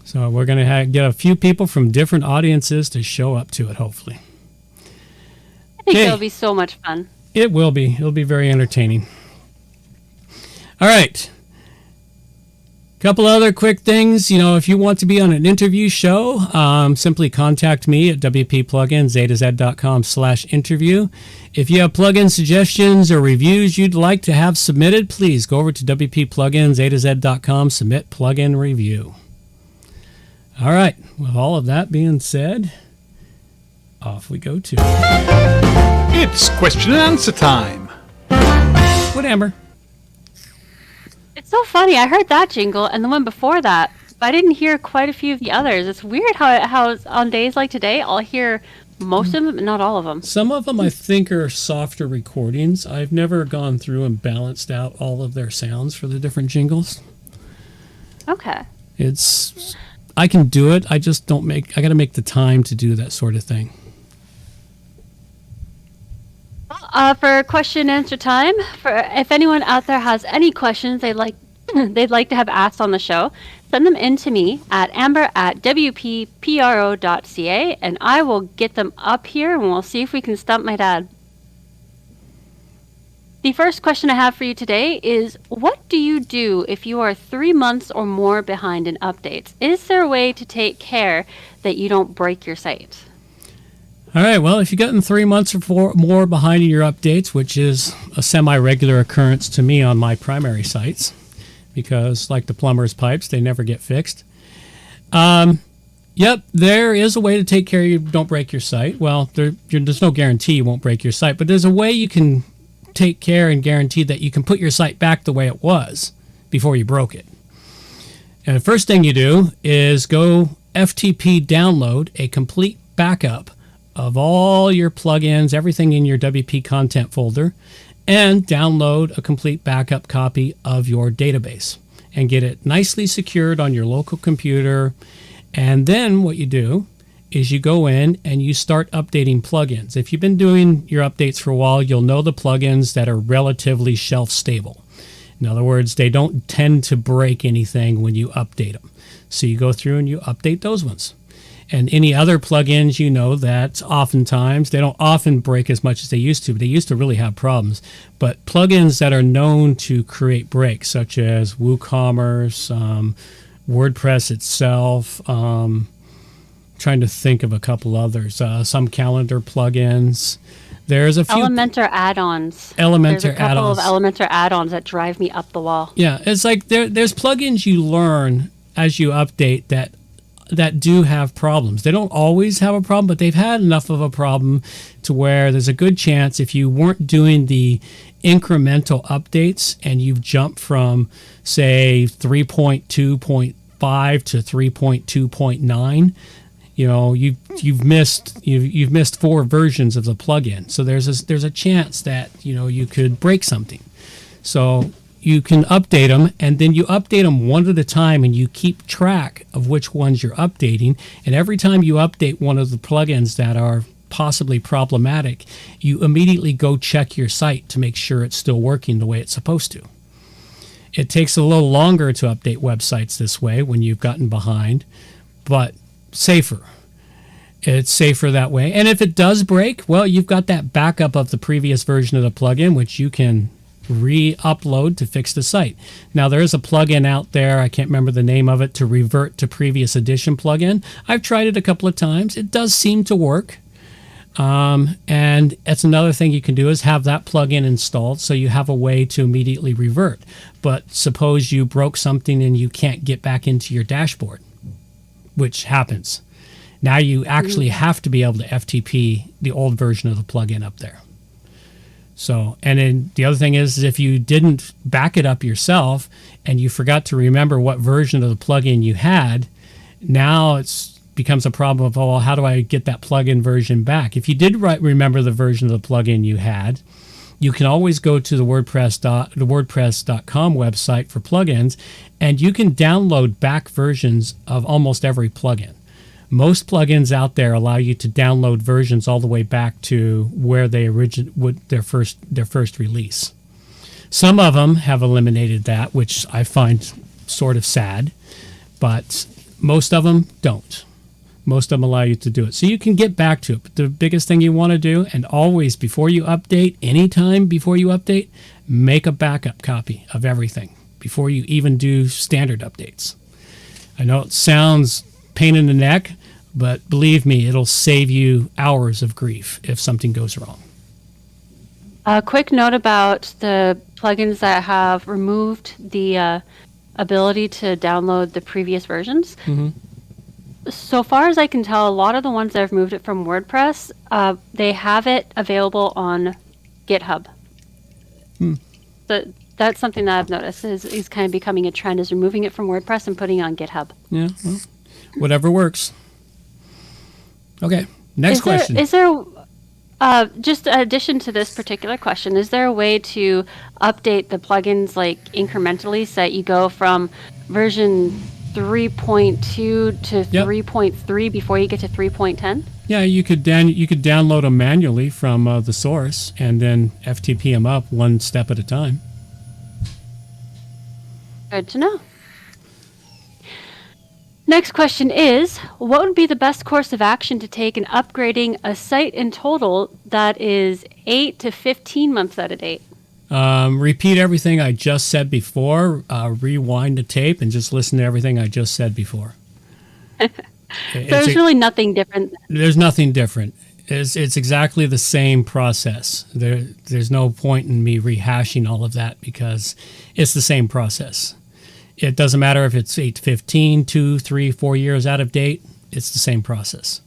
So we're going to get a few people from different audiences to show up to it. Hopefully, I think it'll be so much fun. It will be. It'll be very entertaining. All right. Couple other quick things. If you want to be on an interview show, simply contact me at wppluginzz.com/interview. If you have plugin suggestions or reviews you'd like to have submitted, please go over to wppluginzz.com, submit plugin review. All right. With all of that being said, off we go to... It's question and answer time. What, Amber? It's so funny. I heard that jingle and the one before that, but I didn't hear quite a few of the others. It's weird how on days like today, I'll hear most of them, but not all of them. Some of them I think are softer recordings. I've never gone through and balanced out all of their sounds for the different jingles. Okay. I can do it. I just don't I got to make the time to do that sort of thing. For question and answer time, if anyone out there has any questions they'd like to have asked on the show, send them in to me at amber@wppro.ca, and I will get them up here and we'll see if we can stump my dad. The first question I have for you today is, what do you do if you are 3 months or more behind in updates? Is there a way to take care that you don't break your site? All right, well, if you've gotten 3 months or more behind in your updates, which is a semi-regular occurrence to me on my primary sites, because like the plumber's pipes, they never get fixed. Yep, there is a way to take care you don't break your site. Well, there's no guarantee you won't break your site, but there's a way you can take care and guarantee that you can put your site back the way it was before you broke it. And the first thing you do is go FTP download a complete backup of all your plugins, everything in your WP content folder, and download a complete backup copy of your database and get it nicely secured on your local computer. And then what you do is you go in and you start updating plugins. If you've been doing your updates for a while, you'll know the plugins that are relatively shelf stable. In other words, they don't tend to break anything when you update them. So you go through and you update those ones. And any other plugins, that oftentimes, they don't often break as much as they used to, but they used to really have problems. But plugins that are known to create breaks, such as WooCommerce, WordPress itself, trying to think of a couple others, some calendar plugins. There's a few Elementor add-ons. Elementor There's a couple add-ons. of Elementor add-ons that drive me up the wall. Yeah, it's like there's plugins you learn as you update that do have problems. They don't always have a problem, but they've had enough of a problem to where there's a good chance if you weren't doing the incremental updates and you've jumped from, say, 3.2.5 to 3.2.9, you've missed 4 versions of the plugin. So there's a chance that you could break something. So you can update them, and then you update them one at a time, and you keep track of which ones you're updating. And every time you update one of the plugins that are possibly problematic, you immediately go check your site to make sure it's still working the way it's supposed to. It takes a little longer to update websites this way when you've gotten behind, but safer. It's safer that way. And if it does break, well, you've got that backup of the previous version of the plugin, which you can re-upload to fix the site. Now, there is a plugin out there, I can't remember the name of it, to revert to previous edition plugin. I've tried it a couple of times. It does seem to work. And that's another thing you can do is have that plugin installed so you have a way to immediately revert. But suppose you broke something and you can't get back into your dashboard, which happens. Now you actually have to be able to FTP the old version of the plugin up there. So, and then the other thing is if you didn't back it up yourself and you forgot to remember what version of the plugin you had, now it becomes a problem of, oh, how do I get that plugin version back? If you did remember the version of the plugin you had, you can always go to the WordPress.com website for plugins, and you can download back versions of almost every plugin. Most plugins out there allow you to download versions all the way back to where they their first release. Some of them have eliminated that, which I find sort of sad, but most of them don't. Most of them allow you to do it. So you can get back to it. But the biggest thing you want to do, and always before you update, anytime before you update, make a backup copy of everything before you even do standard updates. I know it sounds pain in the neck, but believe me, it'll save you hours of grief if something goes wrong. A quick note about the plugins that have removed the ability to download the previous versions. Mm-hmm. So far as I can tell, a lot of the ones that have moved it from WordPress, they have it available on GitHub. So that's something that I've noticed is kind of becoming a trend, is removing it from WordPress and putting it on GitHub. Yeah, well, whatever works. Okay, next question. Is there just in addition to this particular question, is there a way to update the plugins like incrementally so that you go from version 3.2 to 3.3 before you get to 3.10? Yeah, you could download them manually from the source and then FTP them up one step at a time. Good to know. Next question is, what would be the best course of action to take in upgrading a site in total that is 8 to 15 months out of date? Repeat everything I just said before, rewind the tape, and just listen to everything I just said before. There's really nothing different. There's nothing different. It's exactly the same process. There's no point in me rehashing all of that because it's the same process. It doesn't matter if it's 8 to 15, 2, 3, 4 years out of date. It's the same process.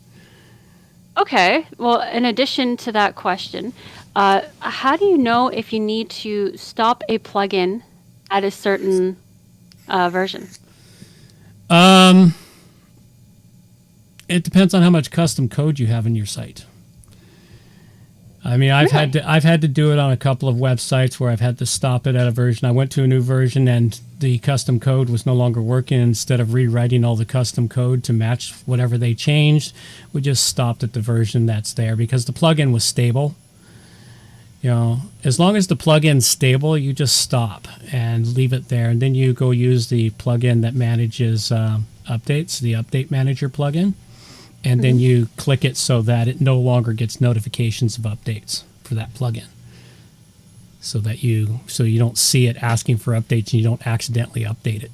Okay. Well, in addition to that question, how do you know if you need to stop a plugin at a certain version? It depends on how much custom code you have in your site. I mean, I've had to do it on a couple of websites where I've had to stop it at a version. I went to a new version and the custom code was no longer working. Instead of rewriting all the custom code to match whatever they changed, we just stopped at the version that's there because the plugin was stable. You know, as long as the plugin's stable, you just stop and leave it there, and then you go use the plugin that manages updates, the Update Manager plugin, and then you click it so that it no longer gets notifications of updates for that plugin. So that you don't see it asking for updates and you don't accidentally update it.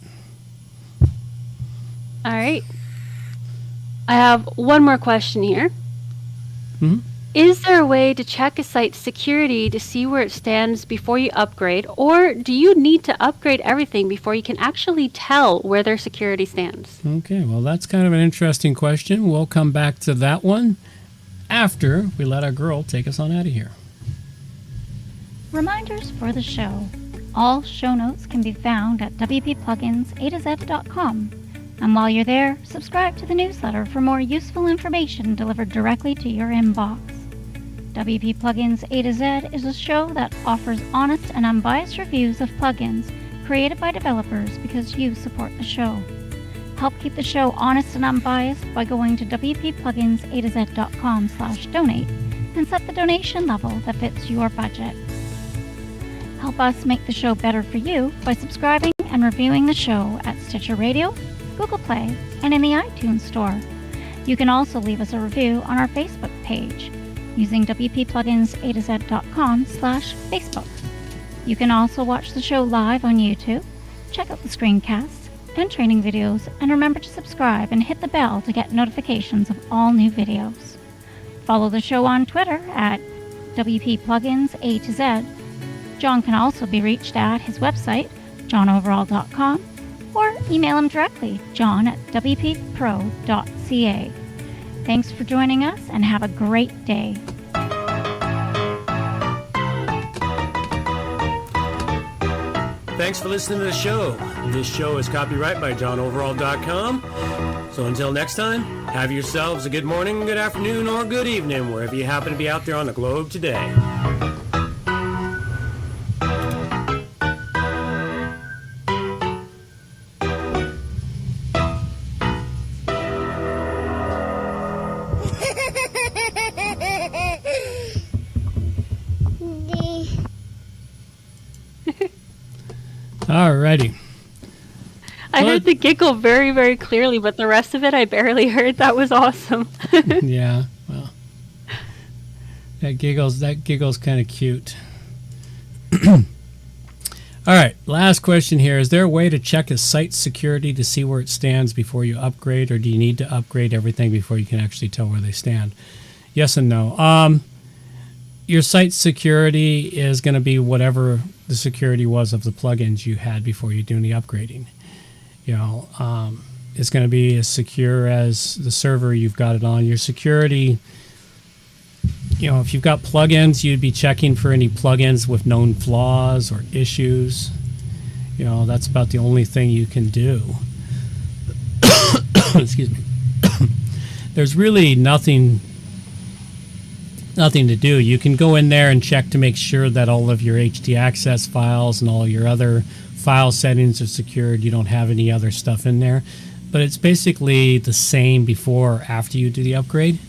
All right. I have one more question here. Is there a way to check a site's security to see where it stands before you upgrade, or do you need to upgrade everything before you can actually tell where their security stands? Okay, well, that's kind of an interesting question. We'll come back to that one after we let our girl take us on out of here. Reminders for the show. All show notes can be found at wppluginsaToZ.com. And while you're there, subscribe to the newsletter for more useful information delivered directly to your inbox. WP Plugins A to Z is a show that offers honest and unbiased reviews of plugins created by developers because you support the show. Help keep the show honest and unbiased by going to wppluginsaToZ.com/donate and set the donation level that fits your budget. Help us make the show better for you by subscribing and reviewing the show at Stitcher Radio, Google Play, and in the iTunes Store. You can also leave us a review on our Facebook page using wppluginsaToZ.com/Facebook. You can also watch the show live on YouTube, check out the screencasts and training videos, and remember to subscribe and hit the bell to get notifications of all new videos. Follow the show on Twitter at WPPluginsAtoZ. John can also be reached at his website, johnoverall.com, or email him directly, john@wppro.ca. Thanks for joining us, and have a great day. Thanks for listening to the show. This show is copyright by johnoverall.com. So until next time, have yourselves a good morning, good afternoon, or good evening, wherever you happen to be out there on the globe today. Alrighty. I heard the giggle very, very clearly, but the rest of it I barely heard. That was awesome. Yeah, well, that giggle's kind of cute. All right, last question here. Is there a way to check a site's security to see where it stands before you upgrade, or do you need to upgrade everything before you can actually tell where they stand? Yes and no. Your site's security is going to be whatever the security was of the plugins you had before you do any upgrading. You know, it's going to be as secure as the server you've got it on. Your security, you know, if you've got plugins, you'd be checking for any plugins with known flaws or issues. You know, that's about the only thing you can do. Excuse me. There's really nothing to do. You can go in there and check to make sure that all of your htaccess files and all your other file settings are secured. You don't have any other stuff in there. But it's basically the same before or after you do the upgrade.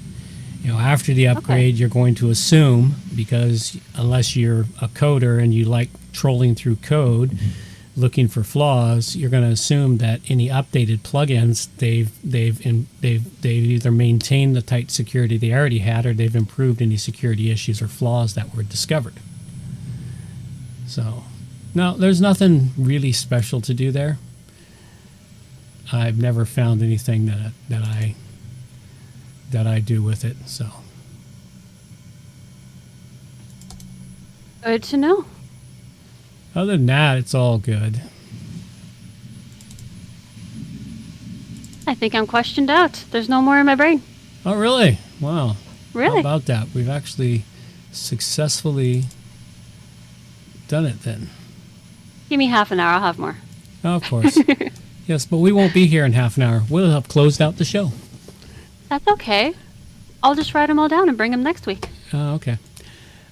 You know, after the upgrade, you're going to assume, because unless you're a coder and you like trolling through code, looking for flaws, you're going to assume that any updated plugins, they've either maintained the tight security they already had, or they've improved any security issues or flaws that were discovered. So, no, there's nothing really special to do there. I've never found anything that I do with it. So, Good to know. other than that, it's all good. I think I'm questioned out. There's no more in my brain. Oh, really? Wow. Really? How about that? We've actually successfully done it then. Give me half an hour. I'll have more. Oh, of course. Yes, but we won't be here in half an hour. We'll have closed out the show. That's okay. I'll just write them all down and bring them next week. Oh, okay.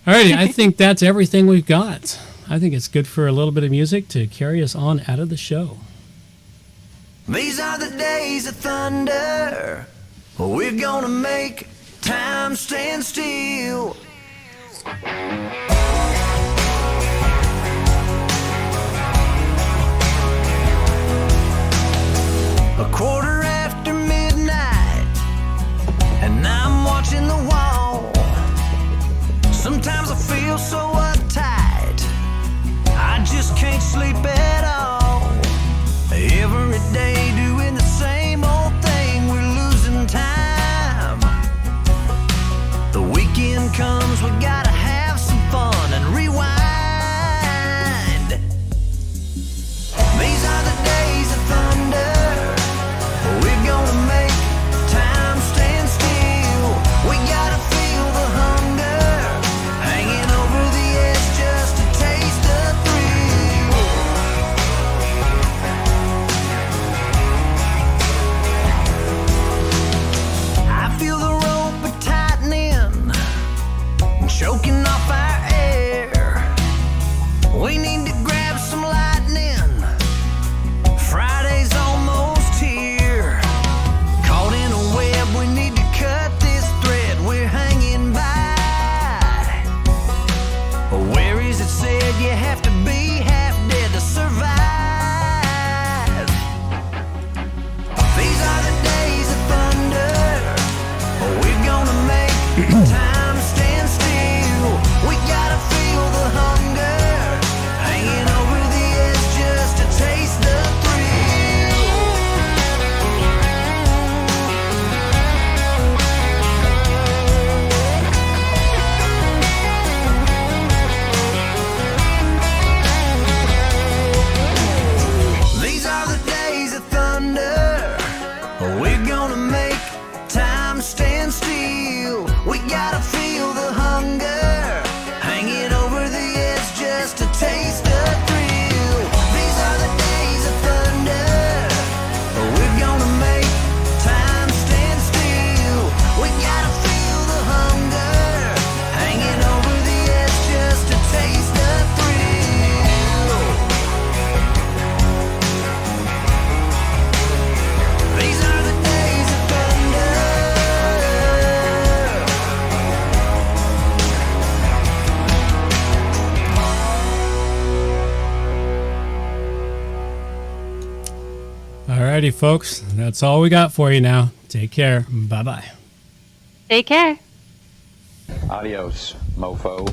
Alrighty, I think that's everything we've got. I think it's good for a little bit of music to carry us on out of the show. These are the days of thunder. We're gonna make time stand still. A quarter after midnight, comes, we gotta have some fun and rewind. These are the days of thunder. We're gonna make time stand still. We gotta feel the hunger hanging over the edge just to taste the thrill. I feel the rope tightening, choking off our air. We need to grab some lightning. Friday's almost here. Caught in a web, we need to cut this thread we're hanging by. Where is it said you have to be half dead to survive? These are the days of thunder. We're gonna make time stand still. We gotta feel the hunger hanging over the edge just to taste the thrill. These are the days of thunder. We're gonna make time stand still. We gotta feel the hunger hanging over the edge just to taste the thrill. These are the days of thunder. We're gonna make time stand still. We gotta feel the hunger hanging over the edge just to taste the thrill. These are the days of thunder. Alrighty, folks. That's all we got for you now. Take care. Bye-bye. Take care. Adios, mofo.